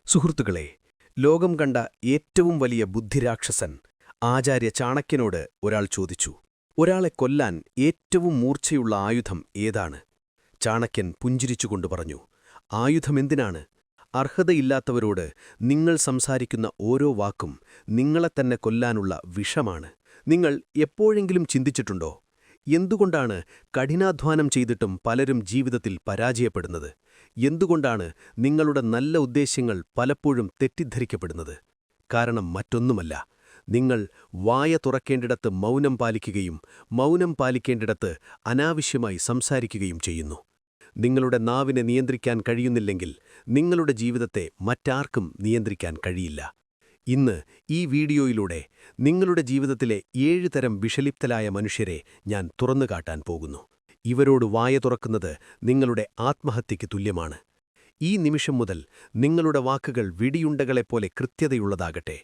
സുഹൃത്തുക്കളെ, ലോകം കണ്ട ഏറ്റവും വലിയ ബുദ്ധിരാക്ഷസൻ ആചാര്യ ചാണക്യനോട് ഒരാൾ ചോദിച്ചു. ഒരാളെ കൊല്ലാൻ ഏറ്റവും മൂർച്ചയുള്ള ആയുധം ഏതാണ്? ചാണക്യൻ പുഞ്ചിരിച്ചുകൊണ്ട് പറഞ്ഞു, ആയുധമെന്തിനാണ്? അർഹതയില്ലാത്തവരോട് നിങ്ങൾ സംസാരിക്കുന്ന ഓരോ വാക്കും നിങ്ങളെത്തന്നെ കൊല്ലാനുള്ള വിഷമാണ്. നിങ്ങൾ എപ്പോഴെങ്കിലും ചിന്തിച്ചിട്ടുണ്ടോ, എന്തുകൊണ്ടാണ് കഠിനാധ്വാനം ചെയ്തിട്ടും പലരും ജീവിതത്തിൽ പരാജയപ്പെടുന്നത്? എന്തുകൊണ്ടാണ് നിങ്ങളുടെ നല്ല ഉദ്ദേശ്യങ്ങൾ പലപ്പോഴും തെറ്റിദ്ധരിക്കപ്പെടുന്നത്? കാരണം മറ്റൊന്നുമല്ല, നിങ്ങൾ വായ തുറക്കേണ്ടിടത്ത് മൗനം പാലിക്കുകയും മൗനം പാലിക്കേണ്ടിടത്ത് അനാവശ്യമായി സംസാരിക്കുകയും ചെയ്യുന്നു. നിങ്ങളുടെ നാവിനെ നിയന്ത്രിക്കാൻ കഴിയുന്നില്ലെങ്കിൽ നിങ്ങളുടെ ജീവിതത്തെ മറ്റാർക്കും നിയന്ത്രിക്കാൻ കഴിയില്ല. ഇന്ന് ഈ വീഡിയോയിലൂടെ നിങ്ങളുടെ ജീവിതത്തിലെ 7 തരം വിഷലിപ്തരായ മനുഷ്യരെ ഞാൻ തുറന്നുകാട്ടാൻ പോകുന്നു. ഇവരോട് വായ തുറക്കുന്നത് നിങ്ങളുടെ ആത്മഹത്യയ്ക്ക് തുല്യമാണ്. ഈ നിമിഷം മുതൽ നിങ്ങളുടെ വാക്കുകൾ വെടിയുണ്ടകളെപ്പോലെ കൃത്യതയുള്ളതാകട്ടെ.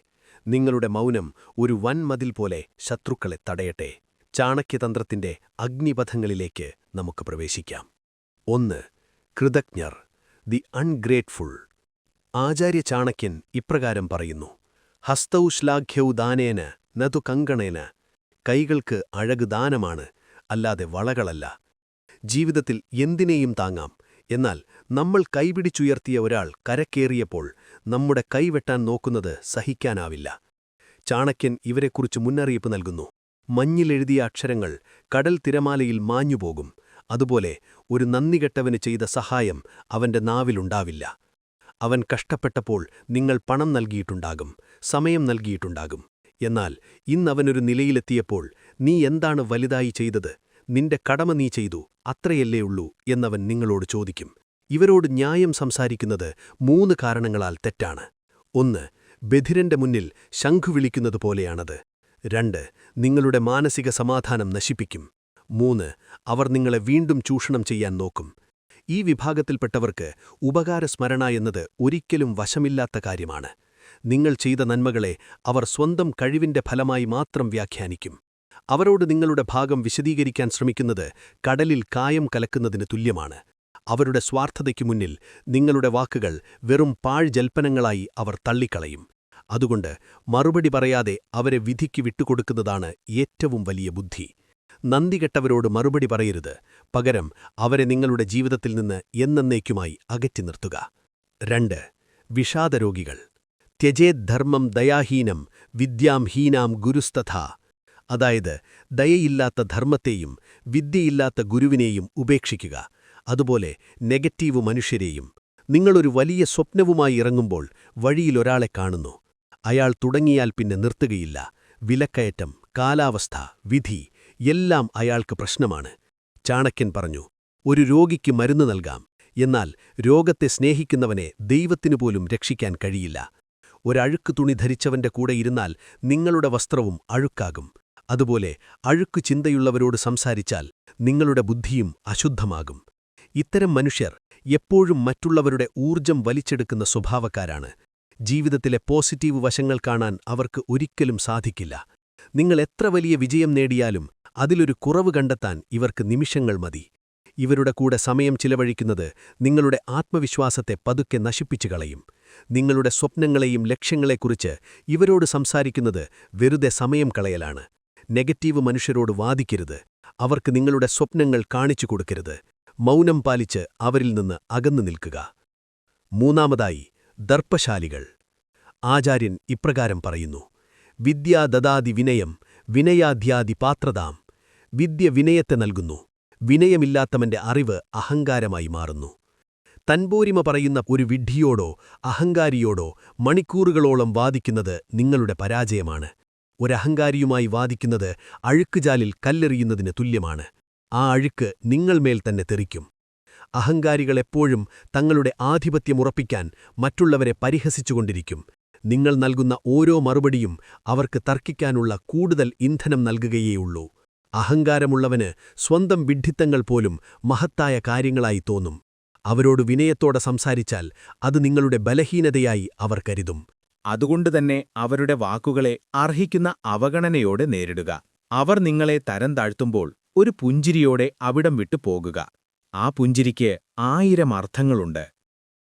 നിങ്ങളുടെ മൗനം ഒരു വൻമതിൽ പോലെ ശത്രുക്കളെ തടയട്ടെ. ചാണക്യതന്ത്രത്തിന്റെ അഗ്നിപഥങ്ങളിലേക്ക് നമുക്ക് പ്രവേശിക്കാം. 1. കൃതജ്ഞർ, ദി അൺഗ്രേറ്റ്ഫുൾ. ആചാര്യ ചാണക്യൻ ഇപ്രകാരം പറയുന്നു: ഹസ്തൗ ശ്ലാഘ്യൗ ദാനേന നതു കങ്കണേന. കൈകൾക്ക് അഴക് ദാനമാണ്, അല്ലാതെ വളകളല്ല. ജീവിതത്തിൽ എന്തിനേയും താങ്ങാം. എന്നാൽ നമ്മൾ കൈപിടിച്ചുയർത്തിയ ഒരാൾ കരക്കേറിയപ്പോൾ നമ്മുടെ കൈവെട്ടാൻ നോക്കുന്നത് സഹിക്കാനാവില്ല. ചാണക്യൻ ഇവരെക്കുറിച്ച് മുന്നറിയിപ്പ് നൽകുന്നു. മഞ്ഞിലെഴുതിയ അക്ഷരങ്ങൾ കടൽ തിരമാലയിൽ മാഞ്ഞുപോകും. അതുപോലെ ഒരു നന്ദികെട്ടവന് ചെയ്ത സഹായം അവന്റെ നാവിലുണ്ടാവില്ല. അവൻ കഷ്ടപ്പെട്ടപ്പോൾ നിങ്ങൾ പണം നൽകിയിട്ടുണ്ടാകും, സമയം നൽകിയിട്ടുണ്ടാകും. എന്നാൽ ഇന്നവനൊരു നിലയിലെത്തിയപ്പോൾ നീ എന്താണ് വലുതായി ചെയ്തത്? നിന്റെ കടമ നീ ചെയ്തു, അത്രയല്ലേ ഉള്ളൂ എന്നവൻ നിങ്ങളോട് ചോദിക്കും. ഇവരോട് ന്യായം സംസാരിക്കുന്നത് 3 കാരണങ്ങളാൽ തെറ്റാണ്. 1. ബധിരന്റെ മുന്നിൽ ശംഖു വിളിക്കുന്നത് പോലെയാണത്. 2. നിങ്ങളുടെ മാനസിക സമാധാനം നശിപ്പിക്കും. 3. അവർ നിങ്ങളെ വീണ്ടും ചൂഷണം ചെയ്യാൻ നോക്കും. ഈ വിഭാഗത്തിൽപ്പെട്ടവർക്ക് ഉപകാരസ്മരണ എന്നത് ഒരിക്കലും വശമില്ലാത്ത കാര്യമാണ്. നിങ്ങൾ ചെയ്ത നന്മകളെ അവർ സ്വന്തം കഴിവിന്റെ ഫലമായി മാത്രം വ്യാഖ്യാനിക്കും. അവരോട് നിങ്ങളുടെ ഭാഗം വിശദീകരിക്കാൻ ശ്രമിക്കുന്നത് കടലിൽ കായം കലക്കുന്നതിന് തുല്യമാണ്. അവരുടെ സ്വാർത്ഥതയ്ക്കു മുന്നിൽ നിങ്ങളുടെ വാക്കുകൾ വെറും പാഴ്ജൽപ്പനങ്ങളായി അവർ തള്ളിക്കളയും. അതുകൊണ്ട് മറുപടി പറയാതെ അവരെ വിധിക്ക് വിട്ടുകൊടുക്കുന്നതാണ് ഏറ്റവും വലിയ ബുദ്ധി. നന്ദികെട്ടവരോട് മറുപടി പറയരുത്. പകരം അവരെ നിങ്ങളുടെ ജീവിതത്തിൽ നിന്ന് എന്നേക്കുമായി അകറ്റി നിർത്തുക. 2. വിഷാദരോഗികൾ. ത്യജേദ്ധർമ്മം ദയാഹീനം വിദ്യാം ഹീനാം ഗുരുസ്തഥാ. അതായത്, ദയയില്ലാത്ത ധർമ്മത്തെയും വിദ്യയില്ലാത്ത ഗുരുവിനെയും ഉപേക്ഷിക്കുക. അതുപോലെ നെഗറ്റീവ് മനുഷ്യരെയും. നിങ്ങളൊരു വലിയ സ്വപ്നവുമായി ഇറങ്ങുമ്പോൾ വഴിയിലൊരാളെ കാണുന്നു. അയാൾ തുടങ്ങിയാൽ പിന്നെ നിർത്തുകയില്ല. വിലക്കയറ്റം, കാലാവസ്ഥ, വിധി എല്ലാം അയാൾക്ക് പ്രശ്നമാണ്. ചാണക്യൻ പറഞ്ഞു, ഒരു രോഗിക്ക് മരുന്ന് നൽകാം, എന്നാൽ രോഗത്തെ സ്നേഹിക്കുന്നവനെ ദൈവത്തിനുപോലും രക്ഷിക്കാൻ കഴിയില്ല. ഒരഴുക്ക് തുണി ധരിച്ചവന്റെ കൂടെ ഇരുന്നാൽ നിങ്ങളുടെ വസ്ത്രവും അഴുക്കാകും. അതുപോലെ അഴുക്കു ചിന്തയുള്ളവരോട് സംസാരിച്ചാൽ നിങ്ങളുടെ ബുദ്ധിയും അശുദ്ധമാകും. ഇത്തരം മനുഷ്യർ എപ്പോഴും മറ്റുള്ളവരുടെ ഊർജം വലിച്ചെടുക്കുന്ന സ്വഭാവക്കാരാണ്. ജീവിതത്തിലെ പോസിറ്റീവ് വശങ്ങൾ കാണാൻ അവർക്ക് ഒരിക്കലും സാധിക്കില്ല. നിങ്ങൾ എത്ര വലിയ വിജയം നേടിയാലും അതിലൊരു കുറവ് കണ്ടെത്താൻ ഇവർക്ക് നിമിഷങ്ങൾ മതി. ഇവരുടെ കൂടെ സമയം ചിലവഴിക്കുന്നത് നിങ്ങളുടെ ആത്മവിശ്വാസത്തെ പതുക്കെ നശിപ്പിച്ചു കളയും. നിങ്ങളുടെ സ്വപ്നങ്ങളെയും ലക്ഷ്യങ്ങളെക്കുറിച്ച് ഇവരോട് സംസാരിക്കുന്നത് വെറുതെ സമയം കളയലാണ്. നെഗറ്റീവ് മനുഷ്യരോട് വാദിക്കരുത്. അവർക്ക് നിങ്ങളുടെ സ്വപ്നങ്ങൾ കാണിച്ചു കൊടുക്കരുത്. മൗനം പാലിച്ച് അവരിൽ നിന്ന് അകന്നു നിൽക്കുക. 3. ദർപ്പശാലികൾ. ആചാര്യൻ ഇപ്രകാരം പറയുന്നു: വിദ്യാ ദദാതി വിനയം വിനയാധ്യാതി പാത്രതാം. വിദ്യ വിനയത്തെ നൽകുന്നു. വിനയമില്ലാത്തവന്റെ അറിവ് അഹങ്കാരമായി മാറുന്നു. തൻപോരിമ പറയുന്ന ഒരു വിഡ്ഢിയോടോ അഹങ്കാരിയോടോ മണിക്കൂറുകളോളം വാദിക്കുന്നത് നിങ്ങളുടെ പരാജയമാണ്. ഒരഹങ്കാരിയുമായി വാദിക്കുന്നത് അഴുക്കുചാലിൽ കല്ലെറിയുന്നതിന് തുല്യമാണ്. ആ അഴുക്ക് നിങ്ങൾമേൽ തന്നെ തെറിക്കും. അഹങ്കാരികൾ എപ്പോഴും തങ്ങളുടെ ആധിപത്യമുറപ്പിക്കാൻ മറ്റുള്ളവരെ പരിഹസിച്ചുകൊണ്ടിരിക്കും. നിങ്ങൾ നൽകുന്ന ഓരോ മറുപടിയും അവർക്ക് തർക്കിക്കാനുള്ള കൂടുതൽ ഇന്ധനം നൽകുകയേയുള്ളൂ. അഹങ്കാരമുള്ളവന് സ്വന്തം വിഡ്ഢിത്തങ്ങൾ പോലും മഹത്തായ കാര്യങ്ങളായി തോന്നും. അവരോട് വിനയത്തോടെ സംസാരിച്ചാൽ അത് നിങ്ങളുടെ ബലഹീനതയായി അവർ കരുതും. അതുകൊണ്ടുതന്നെ അവരുടെ വാക്കുകളെ അർഹിക്കുന്ന അവഗണനയോടെ നേരിടുക. അവർ നിങ്ങളെ തരം താഴ്ത്തുമ്പോൾ ഒരു പുഞ്ചിരിയോടെ അവിടം വിട്ടു പോകുക. ആ പുഞ്ചിരിക്ക് 1000 അർത്ഥങ്ങളുണ്ട്.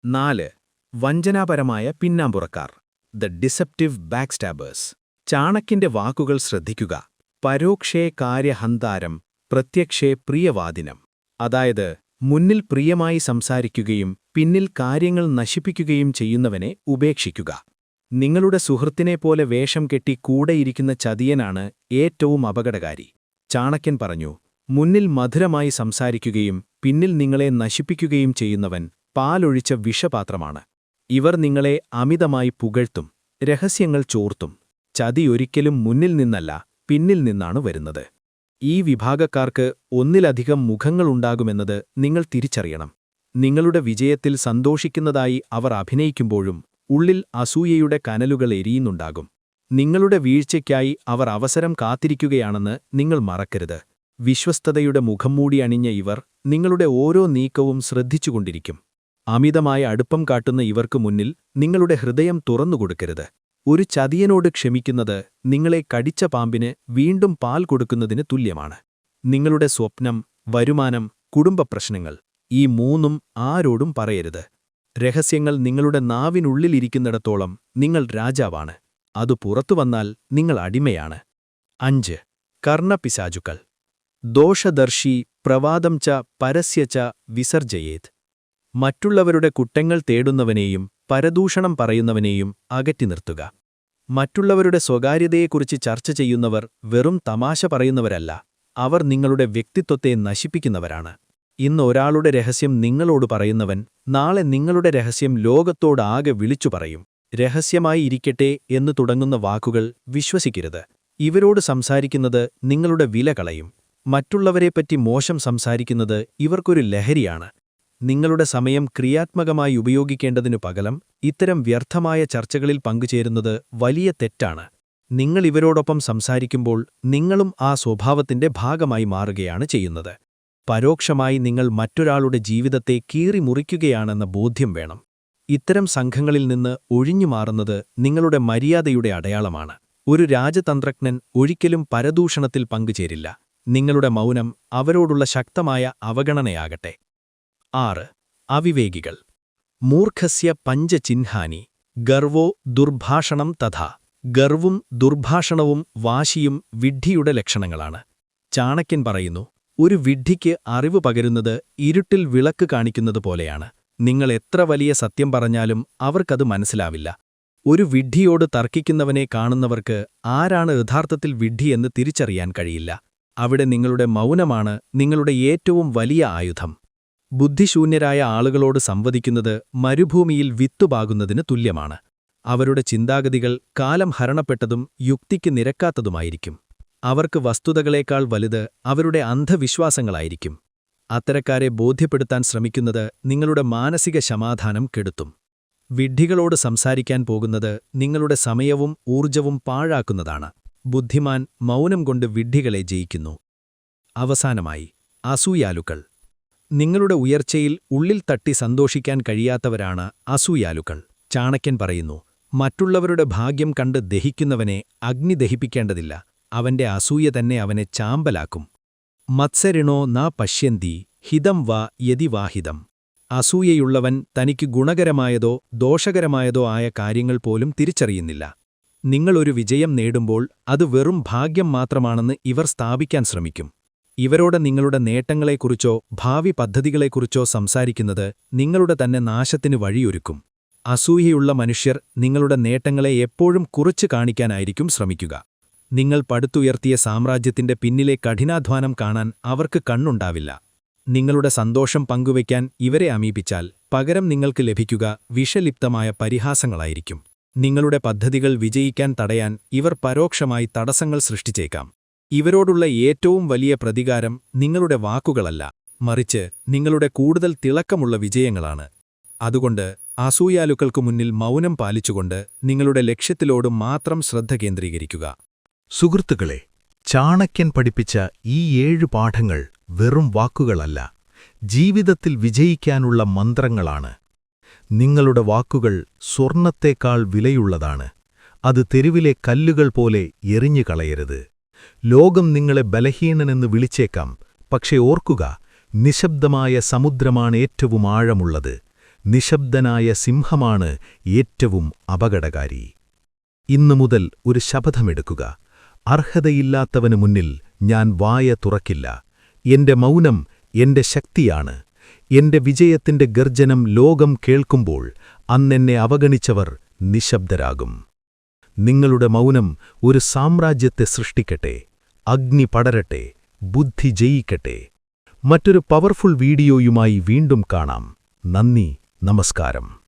4. വഞ്ചനാപരമായ പിന്നാമ്പുറക്കാർ, ദ ഡിസെപ്റ്റീവ് ബാക്ക്സ്റ്റാബേഴ്സ്. ചാണക്യന്റെ വാക്കുകൾ ശ്രദ്ധിക്കുക. പരോക്ഷേ കാര്യഹന്താരം പ്രത്യക്ഷേ പ്രിയവാദിനം. അതായത്, മുന്നിൽ പ്രിയമായി സംസാരിക്കുകയും പിന്നിൽ കാര്യങ്ങൾ നശിപ്പിക്കുകയും ചെയ്യുന്നവനെ ഉപേക്ഷിക്കുക. നിങ്ങളുടെ സുഹൃത്തിനെപ്പോലെ വേഷം കെട്ടി കൂടെയിരിക്കുന്ന ചതിയനാണ് ഏറ്റവും അപകടകാരി. ചാണക്യൻ പറഞ്ഞു, മുന്നിൽ മധുരമായി സംസാരിക്കുകയും പിന്നിൽ നിങ്ങളെ നശിപ്പിക്കുകയും ചെയ്യുന്നവൻ പാലൊഴിച്ച വിഷപാത്രമാണ്. ഇവർ നിങ്ങളെ അമിതമായി പുകഴ്ത്തും, രഹസ്യങ്ങൾ ചോർത്തും. ചതി ഒരിക്കലും മുന്നിൽ നിന്നല്ല, പിന്നിൽ നിന്നാണ് വരുന്നത്. ഈ വിഭാഗക്കാർക്ക് ഒന്നിലധികം മുഖങ്ങളുണ്ടാകുമെന്നത് നിങ്ങൾ തിരിച്ചറിയണം. നിങ്ങളുടെ വിജയത്തിൽ സന്തോഷിക്കുന്നതായി അവർ അഭിനയിക്കുമ്പോഴും ഉള്ളിൽ അസൂയയുടെ കനലുകൾ എരിയുന്നുണ്ടാകും. നിങ്ങളുടെ വീഴ്ചയ്ക്കായി അവർ അവസരം കാത്തിരിക്കുകയാണെന്ന് നിങ്ങൾ മറക്കരുത്. വിശ്വസ്തതയുടെ മുഖംമൂടി അണിഞ്ഞ ഇവർ നിങ്ങളുടെ ഓരോ നീക്കവും ശ്രദ്ധിച്ചുകൊണ്ടിരിക്കും. അമിതമായ അടുപ്പം കാട്ടുന്ന ഇവർക്ക് മുന്നിൽ നിങ്ങളുടെ ഹൃദയം തുറന്നുകൊടുക്കരുത്. ഒരു ചതിയനോട് ക്ഷമിക്കുന്നത് നിങ്ങളെ കടിച്ച പാമ്പിന് വീണ്ടും പാൽ കൊടുക്കുന്നതിന് തുല്യമാണ്. നിങ്ങളുടെ സ്വപ്നം, വരുമാനം, കുടുംബപ്രശ്നങ്ങൾ ഈ മൂന്നും ആരോടും പറയരുത്. രഹസ്യങ്ങൾ നിങ്ങളുടെ നാവിനുള്ളിലിരിക്കുന്നിടത്തോളം നിങ്ങൾ രാജാവാണ്. അത് പുറത്തുവന്നാൽ നിങ്ങൾ അടിമയാണ്. 5. കർണപിശാചുക്കൾ. ദോഷദർശി പ്രവാദം ച പരസ്യ ച വിസർജയേത്. മറ്റുള്ളവരുടെ കുറ്റങ്ങൾ തേടുന്നവനെയും പരദൂഷണം പറയുന്നവനെയും അകറ്റി നിർത്തുക. മറ്റുള്ളവരുടെ സ്വകാര്യതയെക്കുറിച്ച് ചർച്ച ചെയ്യുന്നവർ വെറും തമാശ പറയുന്നവരല്ല, അവർ നിങ്ങളുടെ വ്യക്തിത്വത്തെ നശിപ്പിക്കുന്നവരാണ്. ഇന്ന് ഒരാളുടെ രഹസ്യം നിങ്ങളോട് പറയുന്നവൻ നാളെ നിങ്ങളുടെ രഹസ്യം ലോകത്തോടാകെ വിളിച്ചു പറയും. രഹസ്യമായി ഇരിക്കട്ടെ എന്നു തുടങ്ങുന്ന വാക്കുകൾ വിശ്വസിക്കരുത്. ഇവരോട് സംസാരിക്കുന്നത് നിങ്ങളുടെ വില കളയും. മറ്റുള്ളവരെപ്പറ്റി മോശം സംസാരിക്കുന്നത് ഇവർക്കൊരു ലഹരിയാണ്. നിങ്ങളുടെ സമയം ക്രിയാത്മകമായി ഉപയോഗിക്കേണ്ടതിനു പകരം ഇത്തരം വ്യർത്ഥമായ ചർച്ചകളിൽ പങ്കുചേരുന്നത് വലിയ തെറ്റാണ്. നിങ്ങൾ ഇവരോടൊപ്പം സംസാരിക്കുമ്പോൾ നിങ്ങളും ആ സ്വഭാവത്തിന്റെ ഭാഗമായി മാറുകയാണ് ചെയ്യുന്നത്. പരോക്ഷമായി നിങ്ങൾ മറ്റൊരാളുടെ ജീവിതത്തെ കീറിമുറിക്കുകയാണെന്ന ബോധ്യം വേണം. ഇത്തരം സംഘങ്ങളിൽ നിന്ന് ഒഴിഞ്ഞുമാറുന്നത് നിങ്ങളുടെ മര്യാദയുടെ അടയാളമാണ്. ഒരു രാജതന്ത്രജ്ഞൻ ഒരിക്കലും പരദൂഷണത്തിൽ പങ്കുചേരില്ല. നിങ്ങളുടെ മൗനം അവരോടുള്ള ശക്തമായ അവഗണനയാകട്ടെ. 6. അവിവേകികൾ. മൂർഖസ്യ പഞ്ചചിഹ്നാനി ഗർവോ ദുർഭാഷണം തഥാ. ഗർവും ദുർഭാഷണവും വാശിയും വിഡ്ഢിയുടെ ലക്ഷണങ്ങളാണ്. ചാണക്യൻ പറയുന്നു, ഒരു വിഡ്ഢിക്ക് അറിവ് പകരുന്നത് ഇരുട്ടിൽ വിളക്ക് കാണിക്കുന്നത് പോലെയാണ്. നിങ്ങൾ എത്ര വലിയ സത്യം പറഞ്ഞാലും അവർക്കത് മനസ്സിലാവില്ല. ഒരു വിഡ്ഢിയോട് തർക്കിക്കുന്നവനെ കാണുന്നവർക്ക് ആരാണ് യഥാർത്ഥത്തിൽ വിഡ്ഢിയെന്ന് തിരിച്ചറിയാൻ കഴിയില്ല. അവിടെ നിങ്ങളുടെ മൗനമാണ് നിങ്ങളുടെ ഏറ്റവും വലിയ ആയുധം. ബുദ്ധിശൂന്യരായ ആളുകളോട് സംവദിക്കുന്നത് മരുഭൂമിയിൽ വിത്തുപാകുന്നതിന് തുല്യമാണ്. അവരുടെ ചിന്താഗതികൾ കാലം ഹരണപ്പെട്ടതും യുക്തിക്ക് നിരക്കാത്തതുമായിരിക്കും. അവർക്ക് വസ്തുതകളേക്കാൾ വലുത് അവരുടെ അന്ധവിശ്വാസങ്ങളായിരിക്കും. അത്തരക്കാരെ ബോധ്യപ്പെടുത്താൻ ശ്രമിക്കുന്നത് നിങ്ങളുടെ മാനസിക സമാധാനം കെടുത്തും. വിഡ്ഢികളോട് സംസാരിക്കാൻ പോകുന്നത് നിങ്ങളുടെ സമയവും ഊർജവും പാഴാക്കുന്നതാണ്. ബുദ്ധിമാൻ മൗനം കൊണ്ട് വിഡ്ഢികളെ ജയിക്കുന്നു. അവസാനമായി, അസൂയാലുക്കൾ. നിങ്ങളുടെ ഉയർച്ചയിൽ ഉള്ളിൽ തട്ടി സന്തോഷിക്കാൻ കഴിയാത്തവരാണ് അസൂയാലുക്കൾ. ചാണക്യൻ പറയുന്നു, മറ്റുള്ളവരുടെ ഭാഗ്യം കണ്ട് ദഹിക്കുന്നവനെ അഗ്നി ദഹിപ്പിക്കേണ്ടതില്ല, അവന്റെ അസൂയ തന്നെ അവനെ ചാമ്പലാക്കും. മത്സരിണോ ന പശ്യന്തി ഹിതം വാ യതി വാഹിതം. അസൂയയുള്ളവൻ തനിക്ക് ഗുണകരമായതോ ദോഷകരമായതോ ആയ കാര്യങ്ങൾ പോലും തിരിച്ചറിയുന്നില്ല. നിങ്ങളൊരു വിജയം നേടുമ്പോൾ അത് വെറും ഭാഗ്യം മാത്രമാണെന്ന് ഇവർ സ്ഥാപിക്കാൻ ശ്രമിക്കും. ഇവരോട് നിങ്ങളുടെ നേട്ടങ്ങളെക്കുറിച്ചോ ഭാവി പദ്ധതികളെക്കുറിച്ചോ സംസാരിക്കുന്നത് നിങ്ങളുടെ തന്നെ നാശത്തിന് വഴിയൊരുക്കും. അസൂയയുള്ള മനുഷ്യർ നിങ്ങളുടെ നേട്ടങ്ങളെ എപ്പോഴും കുറച്ചു കാണിക്കാനായിരിക്കും ശ്രമിക്കുക. നിങ്ങൾ പടുത്തുയർത്തിയ സാമ്രാജ്യത്തിന്റെ പിന്നിലെ കഠിനാധ്വാനം കാണാൻ അവർക്ക് കണ്ണുണ്ടാവില്ല. നിങ്ങളുടെ സന്തോഷം പങ്കുവയ്ക്കാൻ ഇവരെ അമീപിച്ചാൽ പകരം നിങ്ങൾക്ക് ലഭിക്കുക വിഷലിപ്തമായ പരിഹാസങ്ങളായിരിക്കും. നിങ്ങളുടെ പദ്ധതികൾ വിജയിക്കാൻ തടയാൻ ഇവർ പരോക്ഷമായി തടസ്സങ്ങൾ സൃഷ്ടിച്ചേക്കാം. ഇവരോടുള്ള ഏറ്റവും വലിയ പ്രതികാരം നിങ്ങളുടെ വാക്കുകളല്ല, മറിച്ച് നിങ്ങളുടെ കൂടുതൽ തിളക്കമുള്ള വിജയങ്ങളാണ്. അതുകൊണ്ട് അസൂയാലുക്കൾക്കു മുന്നിൽ മൗനം പാലിച്ചുകൊണ്ട് നിങ്ങളുടെ ലക്ഷ്യത്തിലോട് മാത്രം ശ്രദ്ധ കേന്ദ്രീകരിക്കുക. സുഹൃത്തുക്കളെ, ചാണക്യൻ പഠിപ്പിച്ച ഈ 7 പാഠങ്ങൾ വെറും വാക്കുകളല്ല, ജീവിതത്തിൽ വിജയിക്കാനുള്ള മന്ത്രങ്ങളാണ്. നിങ്ങളുടെ വാക്കുകൾ സ്വർണത്തേക്കാൾ വിലയുള്ളതാണ്. അത് തെരുവിലെ കല്ലുകൾ പോലെ എറിഞ്ഞുകളയരുത്. ലോകം നിങ്ങളെ ബലഹീനനെന്ന് വിളിച്ചേക്കാം, പക്ഷേ ഓർക്കുക, നിശബ്ദമായ സമുദ്രമാണ് ഏറ്റവും ആഴമുള്ളത്. നിശബ്ദനായ സിംഹമാണ് ഏറ്റവും അപകടകാരി. ഇന്നു മുതൽ ഒരു ശപഥമെടുക്കുക. അർഹതയില്ലാത്തവനു മുന്നിൽ ഞാൻ വായ തുറക്കില്ല. എന്റെ മൗനം എന്റെ ശക്തിയാണ്. എന്റെ വിജയത്തിന്റെ ഗർജനം ലോകം കേൾക്കുമ്പോൾ അന്നെന്നെ അവഗണിച്ചവർ നിശബ്ദരാകും. നിങ്ങളുടെ മൗനം ഒരു സാമ്രാജ്യത്തെ സൃഷ്ടിക്കട്ടെ. അഗ്നി പടരട്ടെ, ബുദ്ധി ജയിക്കട്ടെ. മറ്റൊരു പവർഫുൾ വീഡിയോയുമായി വീണ്ടും കാണാം. നന്ദി, നമസ്കാരം.